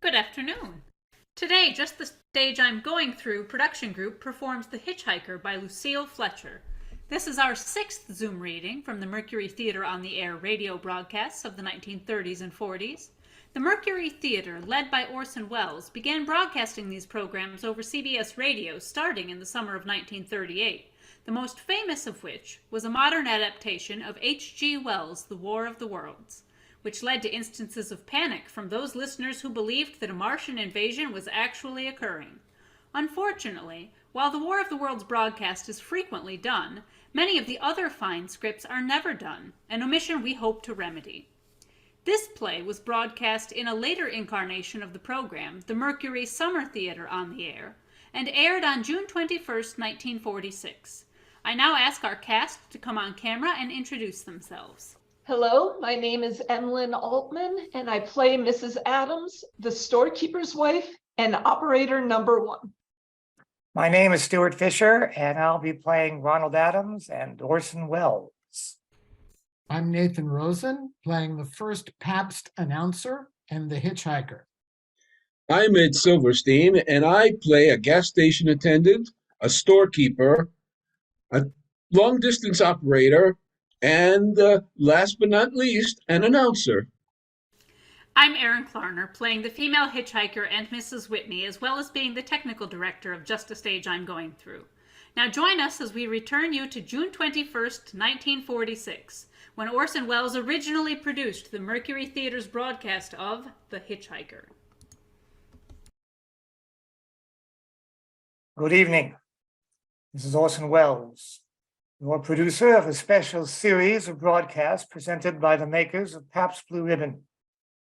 Good afternoon. Today, Just the Stage I'm Going Through production group performs The Hitchhiker by Lucille Fletcher. This is our sixth Zoom reading from the Mercury Theater on the Air radio broadcasts of the 1930s and 40s. The Mercury Theater, led by Orson Welles, began broadcasting these programs over CBS radio starting in the summer of 1938, the most famous of which was a modern adaptation of H.G. Wells' The War of the Worlds, which led to instances of panic from those listeners who believed that a Martian invasion was actually occurring. Unfortunately, while the War of the Worlds broadcast is frequently done, many of the other fine scripts are never done, an omission we hope to remedy. This play was broadcast in a later incarnation of the program, the Mercury Summer Theater on the Air, and aired on June 21, 1946. I now ask our cast to come on camera and introduce themselves. Hello, my name is Emlyn Altman, and I play Mrs. Adams, the storekeeper's wife and operator number one. My name is Stuart Fischer, and I'll be playing Ronald Adams and Orson Welles. I'm Nathan Rosen, playing the first Pabst announcer and the Hitchhiker. I'm Ed Silverstein, and I play a gas station attendant, a storekeeper, a long-distance operator, and last but not least, an announcer. I'm Erin Klarner, playing the female hitchhiker and Mrs. Whitney, as well as being the technical director of Just a Stage I'm Going Through. Now join us as we return you to June 21st, 1946, when Orson Welles originally produced the Mercury Theater's broadcast of The Hitchhiker. Good evening. This is Orson Welles, your producer of a special series of broadcasts presented by the makers of Pabst Blue Ribbon,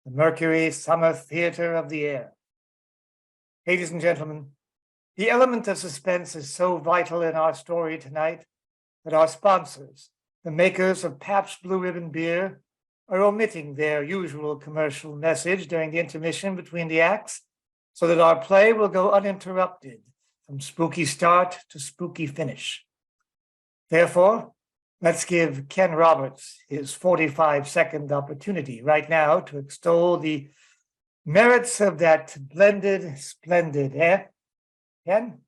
the Mercury Summer Theater of the Air. Ladies and gentlemen, the element of suspense is so vital in our story tonight that our sponsors, the makers of Pabst Blue Ribbon beer, are omitting their usual commercial message during the intermission between the acts so that our play will go uninterrupted from spooky start to spooky finish. Therefore, let's give Ken Roberts his 45-second opportunity right now to extol the merits of that blended, splendid, Ken?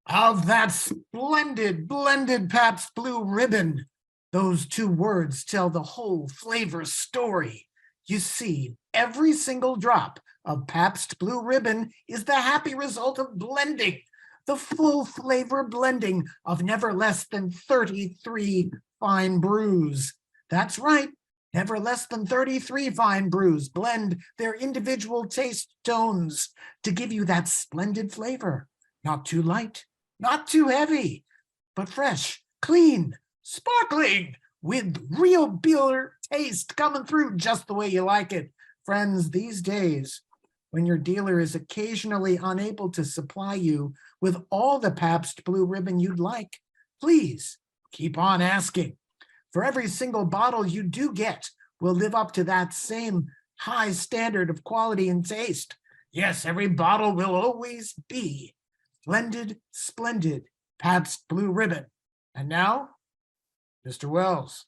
Of that splendid, blended Pabst Blue Ribbon. Those two words tell the whole flavor story. You see, every single drop of Pabst Blue Ribbon is the happy result of blending. The full flavor blending of never less than 33 fine brews. That's right, never less than 33 fine brews blend their individual taste tones to give you that splendid flavor. Not too light, not too heavy, but fresh, clean, sparkling, with real beer taste coming through just the way you like it. Friends, these days, when your dealer is occasionally unable to supply you with all the Pabst Blue Ribbon you'd like, please keep on asking. For every single bottle you do get will live up to that same high standard of quality and taste. Yes, every bottle will always be blended, splendid Pabst Blue Ribbon. And now, Mr. Welles.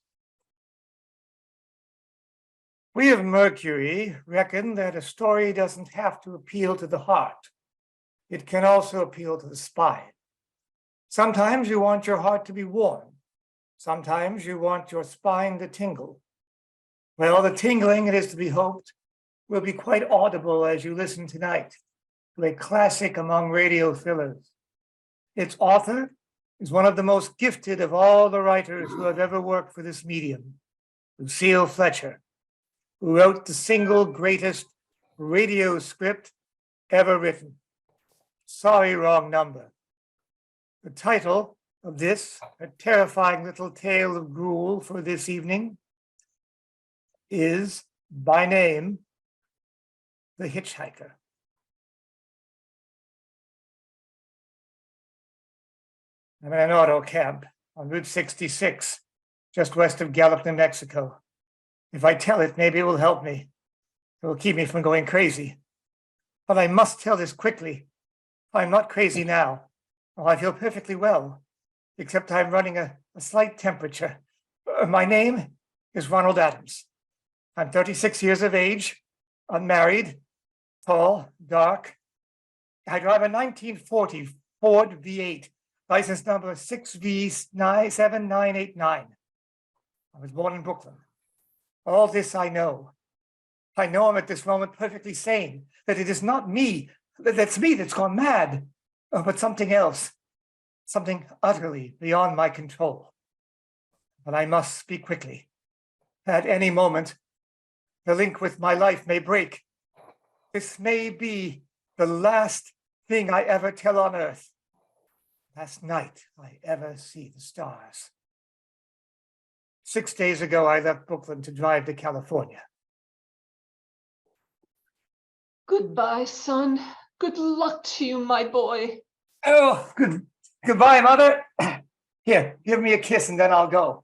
We of Mercury reckon that a story doesn't have to appeal to the heart. It can also appeal to the spine. Sometimes you want your heart to be warm. Sometimes you want your spine to tingle. Well, the tingling, it is to be hoped, will be quite audible as you listen tonight to a classic among radio thrillers. Its author is one of the most gifted of all the writers who have ever worked for this medium, Lucille Fletcher, who wrote the single greatest radio script ever written. Sorry, wrong number. The title of this, a terrifying little tale of gruel for this evening, is, by name, The Hitchhiker. I'm in an auto camp on Route 66, just west of Gallup, New Mexico. If I tell it, maybe it will help me. It will keep me from going crazy. But I must tell this quickly. I'm not crazy now. Oh, I feel perfectly well, except I'm running a slight temperature. My name is Ronald Adams. I'm 36 years of age, unmarried, Tall, dark. I drive a 1940 Ford V8, license number 6V7989. I was born in Brooklyn. All this I know. I know I'm at this moment perfectly sane, that it is not me, that's me that's gone mad, but something else, something utterly beyond my control. But I must speak quickly. At any moment, the link with my life may break. This may be the last thing I ever tell on earth. Last night I ever see the stars. 6 days ago, I left Brooklyn to drive to California. Goodbye, son. Good luck to you, my boy. Oh, goodbye, Mother. Here, give me a kiss and then I'll go.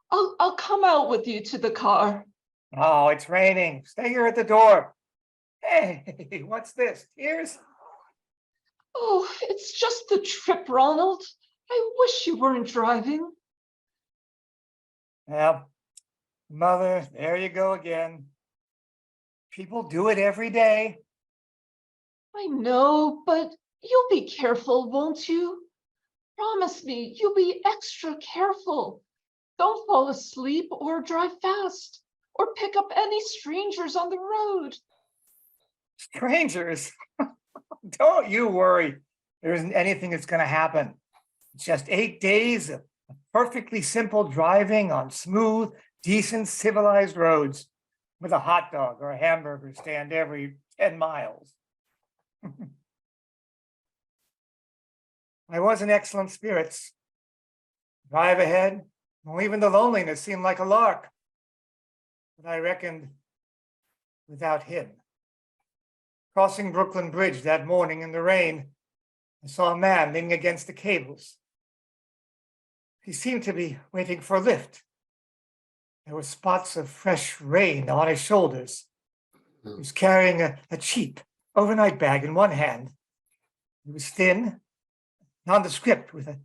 I'll come out with you to the car. Oh, it's raining. Stay here at the door. Hey, what's this? Tears? Oh, it's just the trip, Ronald. I wish you weren't driving. Well, Mother, there you go again. People do it every day. I know, but you'll be careful, won't you? Promise me you'll be extra careful. Don't fall asleep or drive fast or pick up any strangers on the road. Strangers, don't you worry. There isn't anything that's going to happen. It's just 8 days of perfectly simple driving on smooth, decent, civilized roads with a hot dog or a hamburger stand every 10 miles. I was in excellent spirits. Drive ahead, well, even the loneliness seemed like a lark. But I reckoned without him. Crossing Brooklyn Bridge that morning in the rain, I saw a man leaning against the cables. He seemed to be waiting for a lift. There were spots of fresh rain on his shoulders. He was carrying a cheap overnight bag in one hand. He was thin, nondescript, with a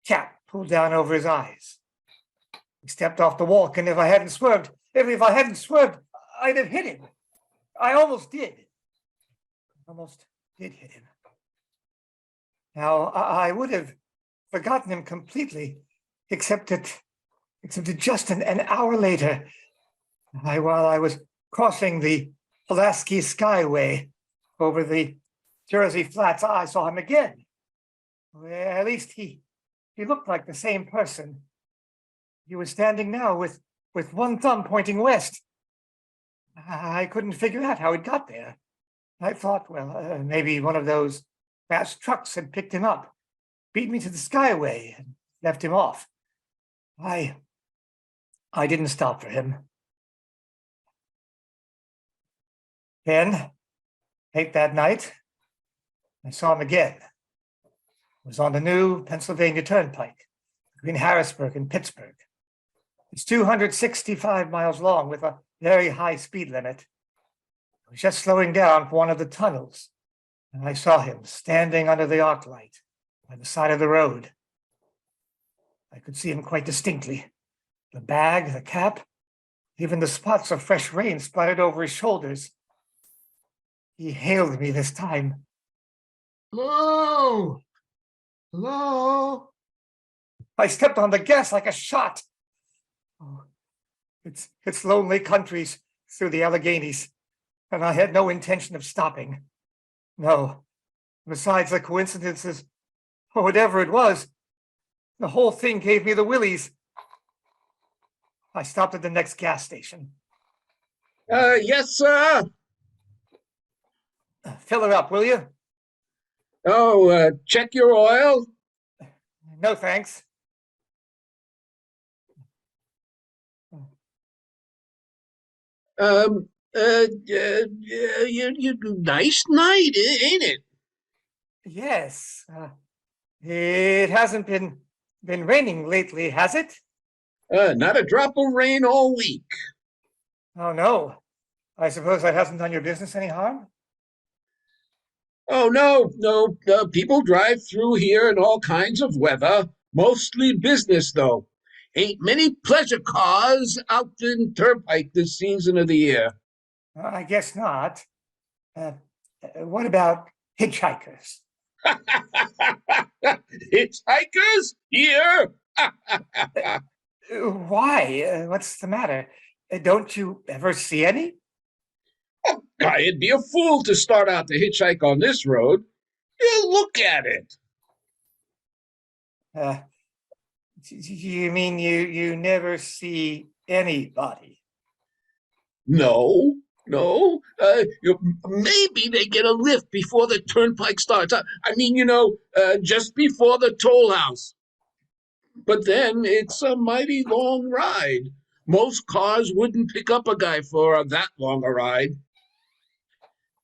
cap pulled down over his eyes. He stepped off the walk, and if I hadn't swerved, I'd have hit him. I almost did. Almost did hit him. Now, I would have forgotten him completely, except that just an hour later, while I was crossing the Pulaski Skyway over the Jersey Flats, I saw him again. Well, at least he looked like the same person. He was standing now with one thumb pointing west. I couldn't figure out how it got there. I thought, well, maybe one of those fast trucks had picked him up, beat me to the Skyway, and left him off. I didn't stop for him. Then, late that night, I saw him again. It was on the new Pennsylvania Turnpike between Harrisburg and Pittsburgh. It's 265 miles long with a very high speed limit. I was just slowing down for one of the tunnels, and I saw him standing under the arc light by the side of the road. I could see him quite distinctly. The bag, the cap, even the spots of fresh rain splattered over his shoulders. He hailed me this time. Hello? Hello? I stepped on the gas like a shot. Oh, it's lonely countries through the Alleghenies, and I had no intention of stopping. No. Besides the coincidences, or whatever it was, the whole thing gave me the willies. I stopped at the next gas station. Yes, sir. Fill her up, will you? Oh, check your oil. No, thanks. Nice night, ain't it? Yes. It hasn't been raining lately, has it? Not a drop of rain all week. Oh, no. I suppose that hasn't done your business any harm? Oh, no. People drive through here in all kinds of weather, mostly business, though. Ain't many pleasure cars out in Turnpike this season of the year. I guess not. Uh, what about hitchhikers? Hitchhikers here? Why? What's the matter? Don't you ever see any? I'd be a fool to start out to hitchhike on this road. You look at it. You mean you never see anybody? No, no. Maybe they get a lift before the turnpike starts. I mean, just before the toll house. But then it's a mighty long ride. Most cars wouldn't pick up a guy for that long a ride.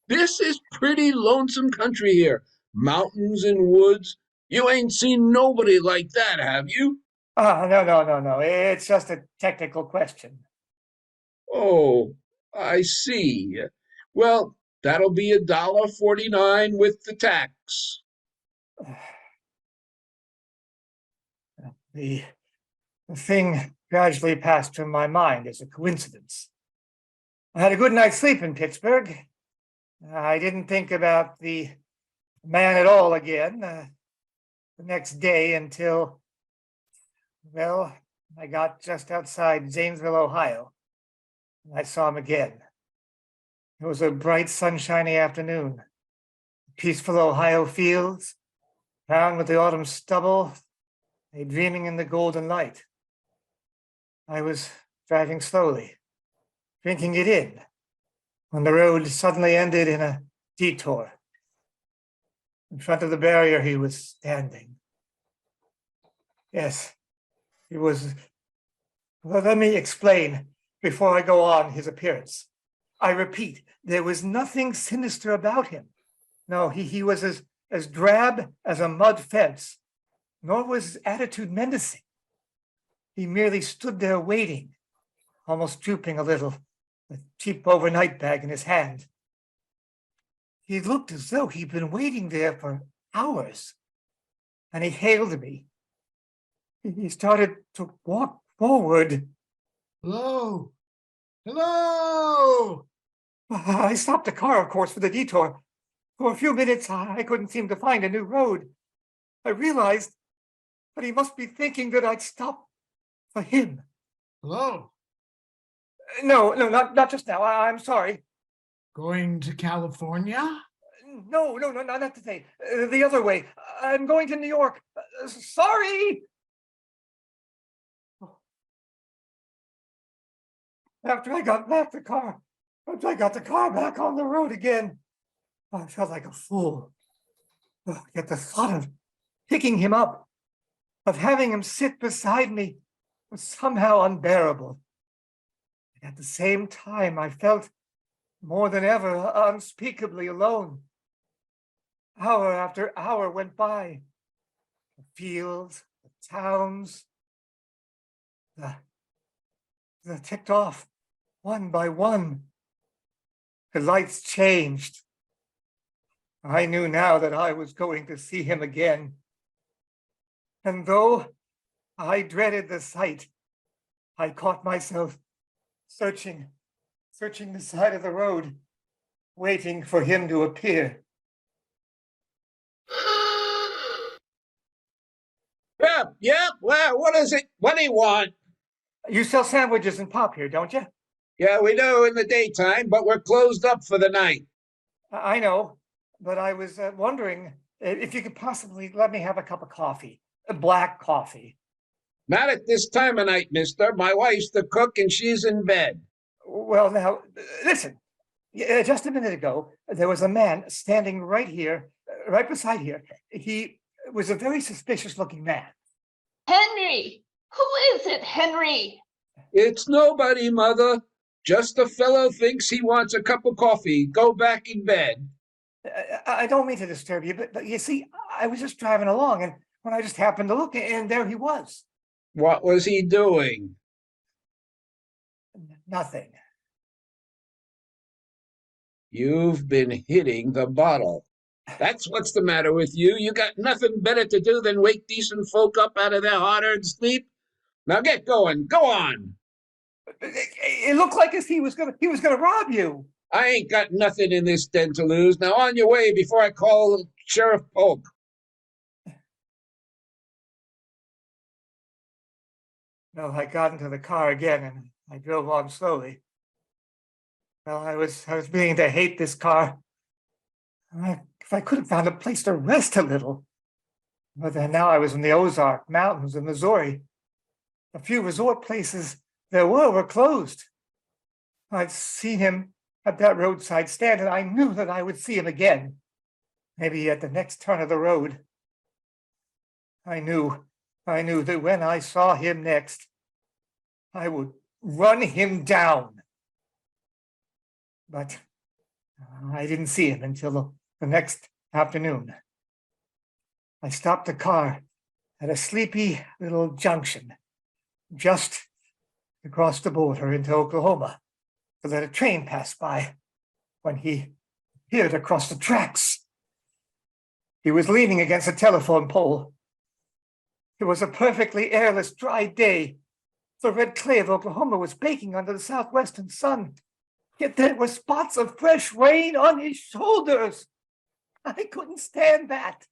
This is pretty lonesome country here. Mountains and woods. You ain't seen nobody like that, have you? No. It's just a technical question. Oh, I see. Well, that'll be $1.49 with the tax. The thing gradually passed from my mind as a coincidence. I had a good night's sleep in Pittsburgh. I didn't think about the man at all again the next day until, well, I got just outside Zanesville, Ohio. I saw him again. It was a bright, sunshiny afternoon. Peaceful Ohio fields, brown with the autumn stubble, lay dreaming in the golden light. I was driving slowly, drinking it in, when the road suddenly ended in a detour. In front of the barrier, he was standing. Yes, he was. Well, let me explain before I go on his appearance. I repeat, there was nothing sinister about him. No, he was as drab as a mud fence, nor was his attitude menacing. He merely stood there waiting, almost drooping a little, a cheap overnight bag in his hand. He looked as though he'd been waiting there for hours, and he hailed me. He started to walk forward. Hello? Hello? I stopped the car, of course, for the detour. For a few minutes, I couldn't seem to find a new road. I realized that he must be thinking that I'd stop for him. Hello? No, not just now. I'm sorry. Going to California? No, not today. The other way. I'm going to New York. Sorry. After I got the car back on the road again, I felt like a fool. Yet the thought of picking him up, of having him sit beside me, was somehow unbearable. And at the same time, I felt more than ever unspeakably alone. Hour after hour went by. The fields, the towns, the ticked off one by one. The lights changed. I knew now that I was going to see him again. And though I dreaded the sight, I caught myself searching the side of the road, waiting for him to appear. Yep. Well, what is it? What do you want? You sell sandwiches and pop here, don't you? Yeah, we do in the daytime, but we're closed up for the night. I know, but I was wondering if you could possibly let me have a cup of coffee, a black coffee. Not at this time of night, mister. My wife's the cook and she's in bed. Well, now, listen. Just a minute ago, there was a man standing right here, right beside here. He was a very suspicious looking man. Henry! Who is it, Henry? It's nobody, Mother. Just a fellow thinks he wants a cup of coffee. Go back in bed. I don't mean to disturb you, but you see, I was just driving along, and when I just happened to look, and there he was. What was he doing? Nothing. You've been hitting the bottle. That's what's the matter with you. You got nothing better to do than wake decent folk up out of their hard-earned sleep. Now get going. Go on. It looked like as he was gonna rob you. I ain't got nothing in this den to lose. Now on your way before I call Sheriff Polk. Well, I got into the car again and I drove on slowly. Well, I was beginning to hate this car. If I could have found a place to rest a little. But then now I was in the Ozark Mountains in Missouri. The few resort places there were closed. I'd seen him at that roadside stand, and I knew that I would see him again. Maybe at the next turn of the road. I knew that when I saw him next, I would run him down. But I didn't see him until the next afternoon. I stopped the car at a sleepy little junction just across the border into Oklahoma to let a train pass by when he appeared across the tracks. He was leaning against a telephone pole. It was a perfectly airless, dry day. The red clay of Oklahoma was baking under the southwestern sun. Yet there were spots of fresh rain on his shoulders. I couldn't stand that.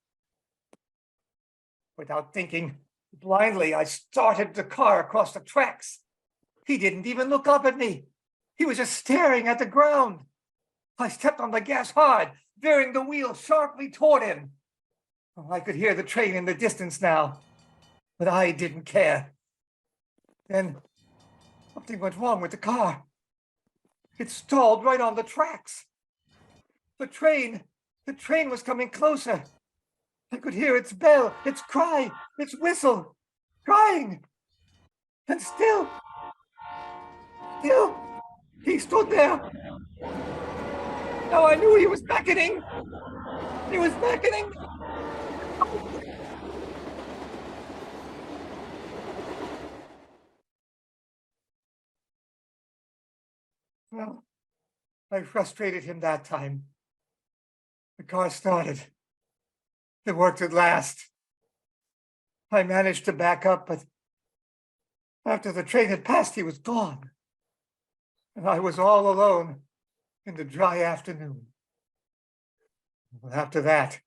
Without thinking, blindly, I started the car across the tracks. He didn't even look up at me. He was just staring at the ground. I stepped on the gas hard, veering the wheel sharply toward him. Oh, I could hear the train in the distance now, but I didn't care. Then something went wrong with the car. It stalled right on the tracks. The train was coming closer. I could hear its bell, its cry, its whistle, crying. And still, he stood there. Now I knew he was beckoning. He was beckoning. Well, I frustrated him that time. The car started. It worked at last. I managed to back up, but after the train had passed, he was gone. And I was all alone in the dry afternoon. After that,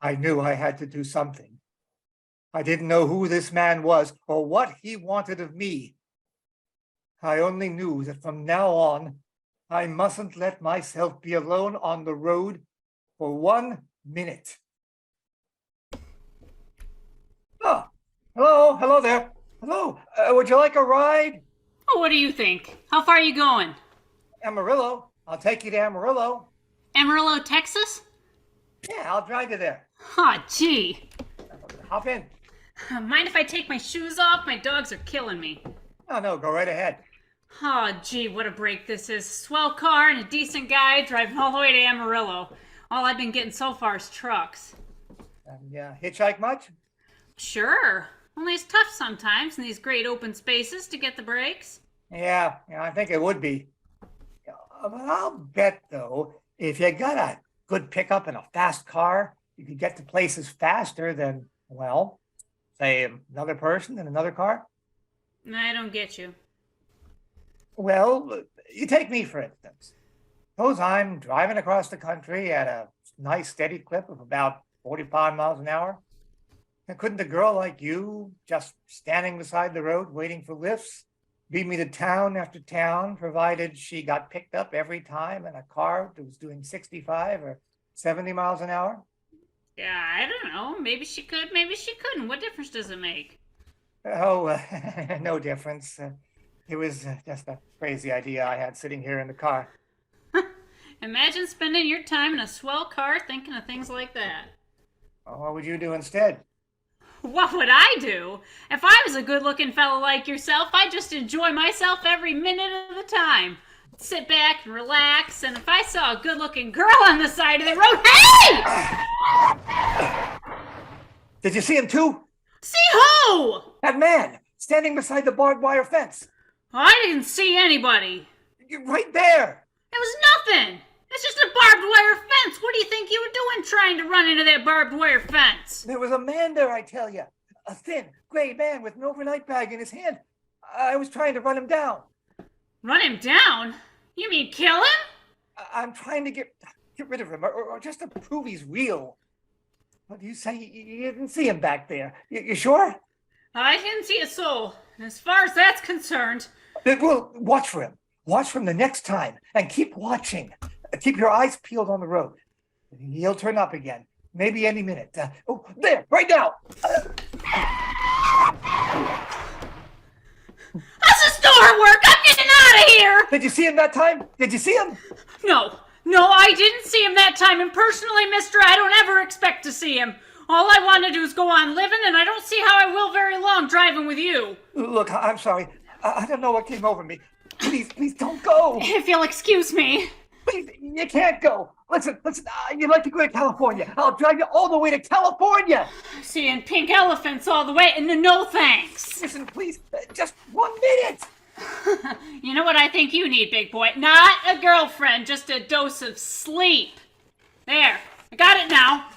I knew I had to do something. I didn't know who this man was or what he wanted of me. I only knew that from now on, I mustn't let myself be alone on the road for 1 minute. Oh, hello there. Hello, would you like a ride? Oh, what do you think? How far are you going? Amarillo. I'll take you to Amarillo. Amarillo, Texas? Yeah, I'll drive you there. Aw, gee. Hop in. Mind if I take my shoes off? My dogs are killing me. Oh, no, go right ahead. Aw, gee, what a break this is. Swell car and a decent guy driving all the way to Amarillo. All I've been getting so far is trucks. Hitchhike much? Sure. Only it's tough sometimes in these great open spaces to get the breaks. Yeah, I think it would be. But I'll bet, though, if you got a good pickup and a fast car, you could get to places faster than, well, say another person in another car. I don't get you. Well, you take me, for instance. Suppose I'm driving across the country at a nice steady clip of about 45 miles an hour. And couldn't a girl like you, just standing beside the road waiting for lifts, beat me to town after town, provided she got picked up every time in a car that was doing 65 or 70 miles an hour? Yeah, I don't know. Maybe she could, maybe she couldn't. What difference does it make? Oh, no difference. It was just a crazy idea I had sitting here in the car. Imagine spending your time in a swell car thinking of things like that. Well, what would you do instead? What would I do? If I was a good-looking fellow like yourself, I'd just enjoy myself every minute of the time. Sit back and relax, and if I saw a good-looking girl on the side of the road, hey! Did you see him too? See who? That man, standing beside the barbed wire fence. I didn't see anybody. You're right there. It was nothing. It's just a barbed wire fence. What do you think you were doing trying to run into that barbed wire fence? There was a man there, I tell you. A thin, gray man with an overnight bag in his hand. I was trying to run him down. Run him down? You mean kill him? I'm trying to get rid of him, or just to prove he's real. But you say you didn't see him back there. You sure? I didn't see a soul. As far as that's concerned. Well, watch for him. Watch for him the next time, and keep watching. Keep your eyes peeled on the road. He'll turn up again, maybe any minute. Oh, there, right now. How's the store work? I'm getting out of here! Did you see him that time? Did you see him? No, I didn't see him that time, and personally, mister, I don't ever expect to see him. All I want to do is go on living, and I don't see how I will very long driving with you. Look, I'm sorry. I don't know what came over me. Please don't go. If you'll excuse me. Please, you can't go. Listen, you'd like to go to California. I'll drive you all the way to California. Seeing pink elephants all the way, and no thanks. Listen, please, just 1 minute. You know what I think you need, big boy? Not a girlfriend, just a dose of sleep. There, I got it now.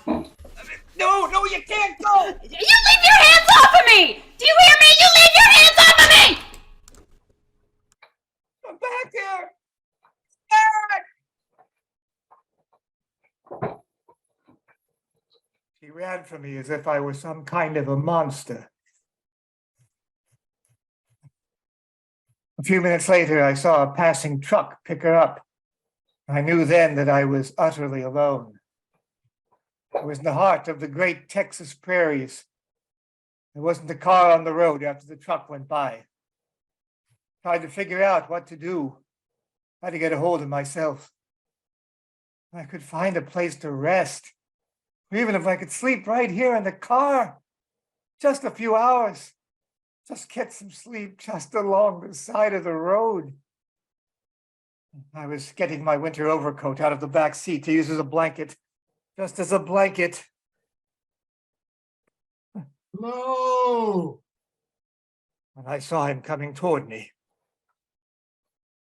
No, you can't go. You leave your hands off of me! Do you hear me? You leave your hands off of me! I'm back here. Erin! She ran from me as if I were some kind of a monster. A few minutes later, I saw a passing truck pick her up. I knew then that I was utterly alone. I was in the heart of the great Texas prairies. There wasn't a car on the road after the truck went by. Tried to figure out what to do, how to get a hold of myself. I could find a place to rest, or even if I could sleep right here in the car, just a few hours. Just get some sleep just along the side of the road. I was getting my winter overcoat out of the back seat to use as a blanket, just as a blanket. Hello. And I saw him coming toward me,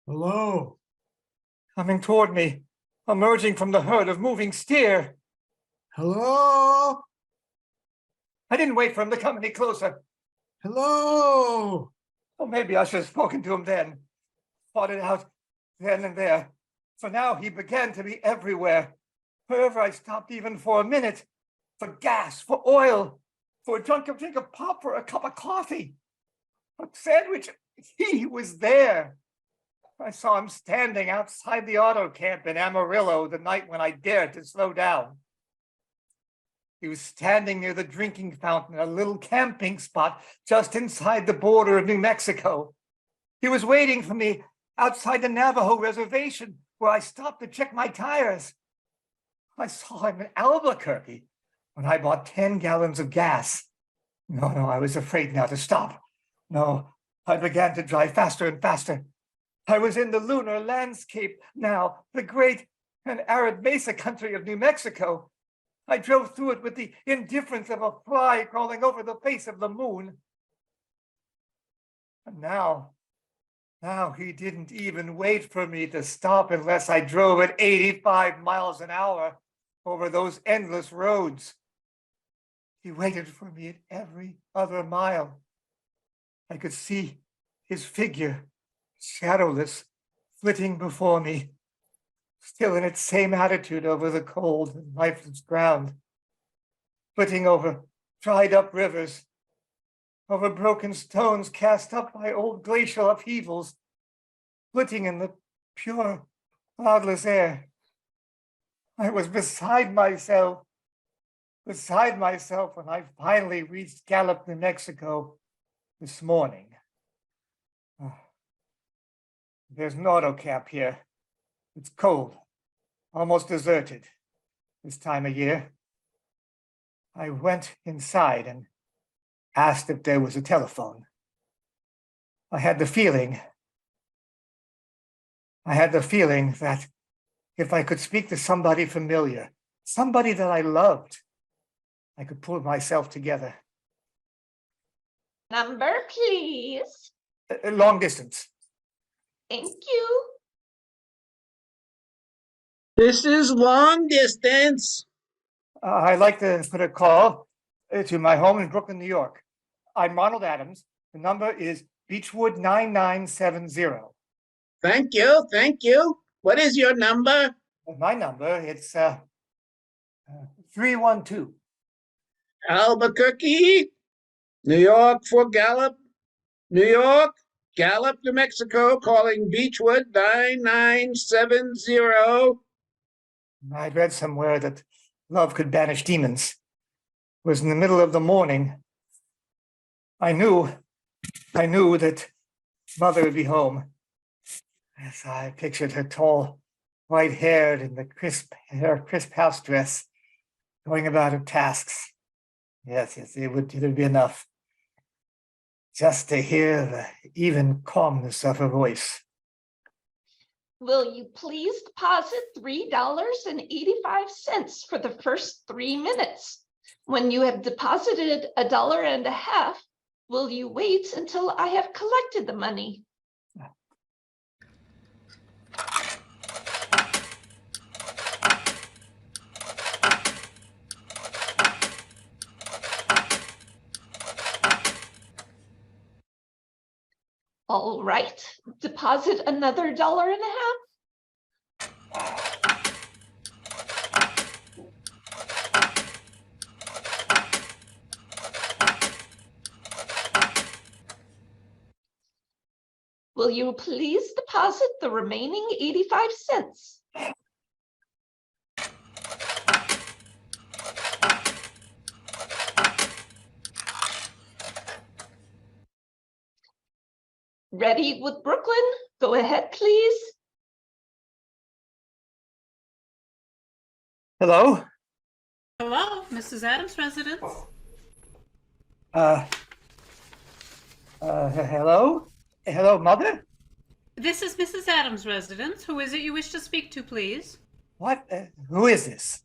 Hello. emerging from the herd of moving steer. Hello. I didn't wait for him to come any closer. Hello. Or maybe I should have spoken to him then. Fought it out then and there. For now he began to be everywhere. Wherever I stopped, even for a minute, for gas, for oil, for a drink of pop, for a cup of coffee, a sandwich, he was there. I saw him standing outside the auto camp in Amarillo the night when I dared to slow down. He was standing near the drinking fountain, a little camping spot just inside the border of New Mexico. He was waiting for me outside the Navajo reservation where I stopped to check my tires. I saw him in Albuquerque when I bought 10 gallons of gas. No, I was afraid now to stop. No, I began to drive faster and faster. I was in the lunar landscape now, the great and arid mesa country of New Mexico. I drove through it with the indifference of a fly crawling over the face of the moon. And now he didn't even wait for me to stop unless I drove at 85 miles an hour over those endless roads. He waited for me at every other mile. I could see his figure, shadowless, flitting before me, still in its same attitude over the cold and lifeless ground, flitting over dried up rivers, over broken stones cast up by old glacial upheavals, flitting in the pure, cloudless air. I was beside myself when I finally reached Gallup, New Mexico this morning. There's an auto camp here. It's cold, almost deserted this time of year. I went inside and asked if there was a telephone. I had the feeling that if I could speak to somebody familiar, somebody that I loved, I could pull myself together. Number, please. Long distance. Thank you. This is long distance. I'd like to put a call to my home in Brooklyn, New York. I'm Ronald Adams. The number is Beechwood 9970. Thank you. What is your number? My number, it's 312. Albuquerque, New York for Gallup, New York, Gallup, New Mexico, calling Beechwood 9970. I'd read somewhere that love could banish demons. It was in the middle of the morning. I knew that Mother would be home. As I pictured her tall, white-haired in the crisp house dress, going about her tasks. Yes, it'd be enough. Just to hear the even calmness of her voice. Will you please deposit $3.85 for the first 3 minutes? When you have deposited $1.50, will you wait until I have collected the money? All right, deposit another $1.50. Will you please deposit the remaining 85 cents? Ready with Brooklyn? Go ahead, please. Hello? Hello, Mrs. Adams' residence. Hello? Hello, Mother? This is Mrs. Adams' residence. Who is it you wish to speak to, please? What? Who is this?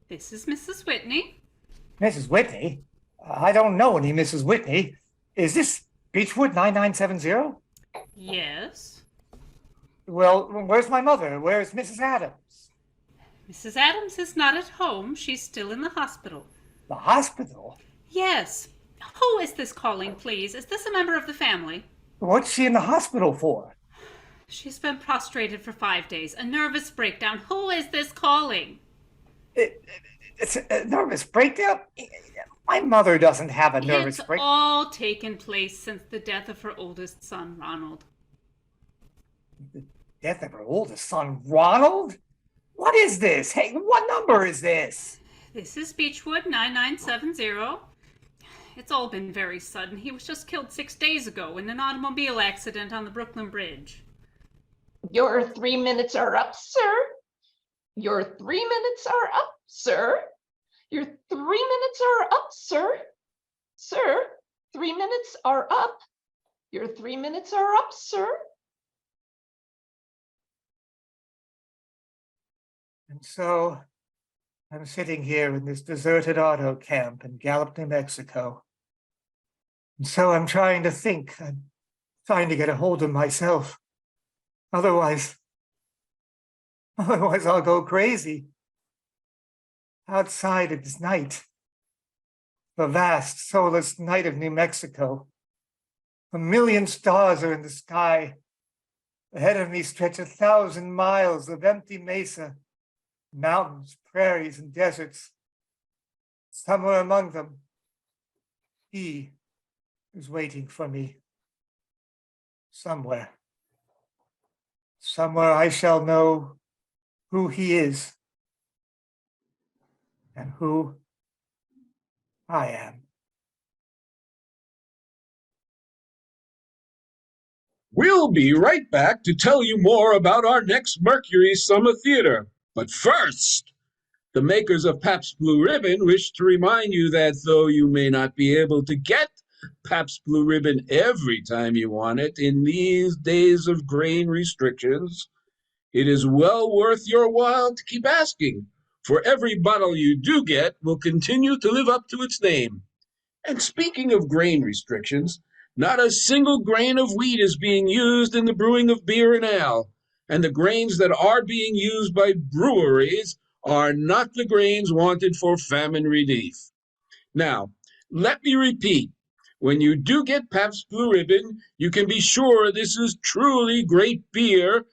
This is Mrs. Whitney. Mrs. Whitney? I don't know any Mrs. Whitney. Is this Beechwood 9970? Yes. Well, where's my mother? Where's Mrs. Adams? Mrs. Adams is not at home. She's still in the hospital. The hospital? Yes. Who is this calling, please? Is this a member of the family? What's she in the hospital for? She's been prostrated for 5 days. A nervous breakdown. Who is this calling? It's a nervous breakdown? My mother doesn't have a nervous It's breakdown. all taken place since the death of her oldest son, Ronald. The death of her oldest son, Ronald? What is this? Hey, what number is this? This is Beechwood 9970. It's all been very sudden. He was just killed 6 days ago in an automobile accident on the Brooklyn Bridge. Your 3 minutes are up, sir. Your 3 minutes are up, sir. Your 3 minutes are up, sir. Sir, 3 minutes are up. Your 3 minutes are up, sir. And so I'm sitting here in this deserted auto camp in Gallup, New Mexico. And so I'm trying to think. I'm trying to get a hold of myself. Otherwise I'll go crazy. Outside it's night. The vast, soulless night of New Mexico. 1,000,000 stars are in the sky. Ahead of me stretch 1,000 miles of empty mesa, mountains, prairies, and deserts. Somewhere among them, he is waiting for me. Somewhere I shall know who he is and who I am. We'll be right back to tell you more about our next Mercury Summer Theater. But first, the makers of Pabst Blue Ribbon wish to remind you that though you may not be able to get Pabst Blue Ribbon every time you want it in these days of grain restrictions, it is well worth your while to keep asking, for every bottle you do get will continue to live up to its name. And speaking of grain restrictions, not a single grain of wheat is being used in the brewing of beer and ale, and the grains that are being used by breweries are not the grains wanted for famine relief. Now, let me repeat, when you do get Pabst Blue Ribbon, you can be sure this is truly great beer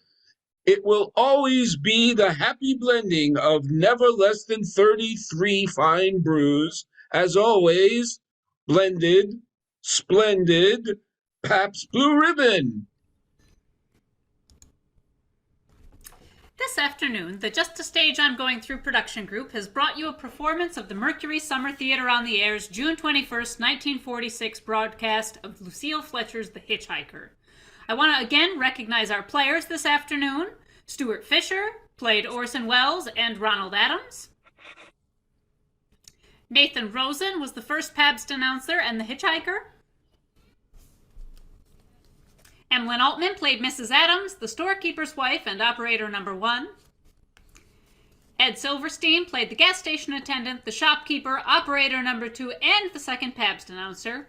It will always be the happy blending of never less than 33 fine brews. As always, blended, splendid, Pabst Blue Ribbon. This afternoon, the Just a Stage I'm Going Through production group has brought you a performance of the Mercury Summer Theater on the Air's June 21st, 1946 broadcast of Lucille Fletcher's The Hitchhiker. I want to again recognize our players this afternoon. Stuart Fischer played Orson Welles and Ronald Adams. Nathan Rosen was the first Pabst announcer and the Hitchhiker. Emlyn Altman played Mrs. Adams, the storekeeper's wife and operator number 1. Ed Silverstein played the gas station attendant, the shopkeeper, operator number 2, and the second Pabst announcer.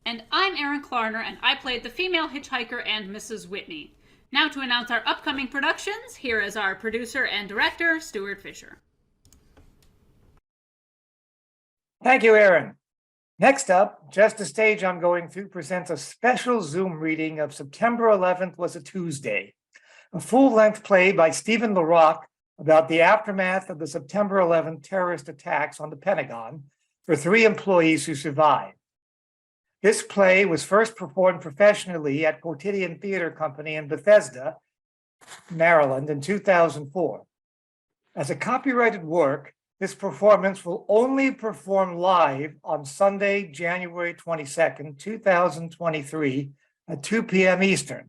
And I'm Erin Klarner, and I played the female hitchhiker and Mrs. Whitney. Now to announce our upcoming productions, here is our producer and director, Stuart Fischer. Thank you, Erin. Next up, Just a Stage I'm Going Through presents a special Zoom reading of September 11th Was a Tuesday, a full-length play by Stephen LaRock about the aftermath of the September 11th terrorist attacks on the Pentagon for 3 employees who survived. This play was first performed professionally at Quotidian Theater Company in Bethesda, Maryland in 2004. As a copyrighted work, this performance will only perform live on Sunday, January 22nd, 2023 at 2 p.m. Eastern.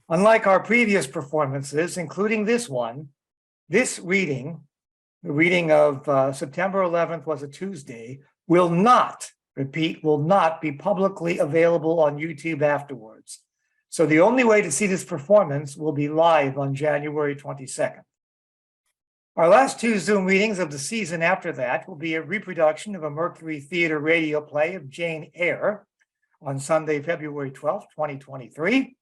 Unlike our previous performances, including this one, this reading, the reading of September 11th Was a Tuesday, will not be publicly available on YouTube afterwards. So the only way to see this performance will be live on January 22nd. Our last 2 Zoom readings of the season after that will be a reproduction of a Mercury Theater radio play of Jane Eyre on Sunday, February 12th, 2023,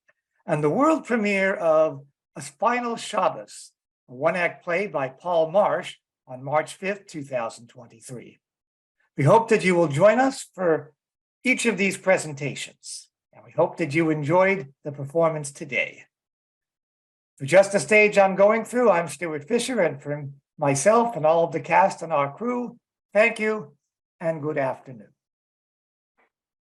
and the world premiere of A Final Shabbos, a one-act play by Paul Marsh on March 5th, 2023. We hope that you will join us for each of these presentations, and we hope that you enjoyed the performance today. For Just a Stage I'm Going Through, I'm Stuart Fischer, and for myself and all of the cast and our crew, thank you and good afternoon.